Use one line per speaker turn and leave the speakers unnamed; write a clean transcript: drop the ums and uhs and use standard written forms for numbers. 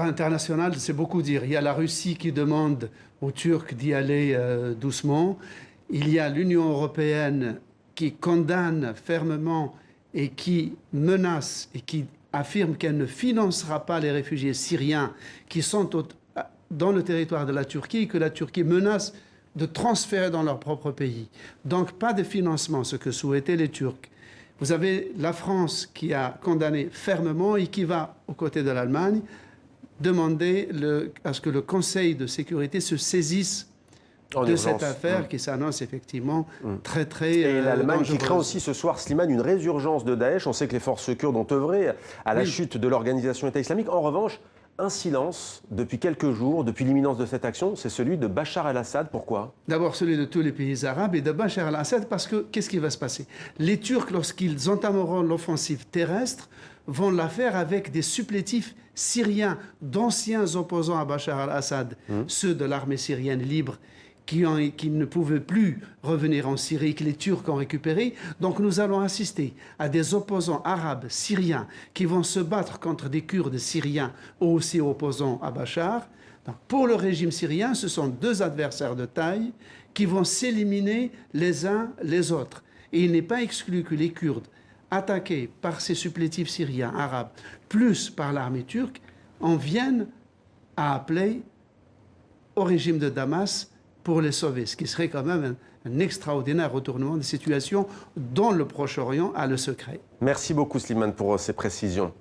International, c'est beaucoup dire. Il y a la Russie qui demande aux Turcs d'y aller doucement. Il y a l'Union européenne qui condamne fermement et qui menace et qui affirme qu'elle ne financera pas les réfugiés syriens qui sont dans le territoire de la Turquie et que la Turquie menace de transférer dans leur propre pays. Donc pas de financement, ce que souhaitaient les Turcs. Vous avez la France qui a condamné fermement et qui va, aux côtés de l'Allemagne, demander à ce que le Conseil de sécurité se saisisse de cette affaire qui s'annonce effectivement très
Et l'Allemagne
dangereuse.
qui craint aussi ce soir, Slimane, une résurgence de Daesh. On sait que les forces kurdes ont œuvré à la chute de l'organisation État islamique. En revanche, un silence depuis quelques jours, depuis l'imminence de cette action, c'est celui de Bachar el-Assad. Pourquoi?
D'abord celui de tous les pays arabes et de Bachar el-Assad, parce que qu'est-ce qui va se passer? Les Turcs, lorsqu'ils entameront l'offensive terrestre, vont la faire avec des supplétifs syriens, d'anciens opposants à Bachar el-Assad, ceux de l'armée syrienne libre, qui ne pouvaient plus revenir en Syrie, que les Turcs ont récupérés. Donc nous allons assister à des opposants arabes syriens qui vont se battre contre des Kurdes syriens aussi opposants à Bachar. Donc, pour le régime syrien, ce sont deux adversaires de taille qui vont s'éliminer les uns les autres. Et il n'est pas exclu que les Kurdes, attaqués par ces supplétifs syriens arabes, plus par l'armée turque, en viennent à appeler au régime de Damas pour les sauver, ce qui serait quand même un extraordinaire retournement de situation dont le Proche-Orient a le secret.
Merci beaucoup Slimane pour ces précisions.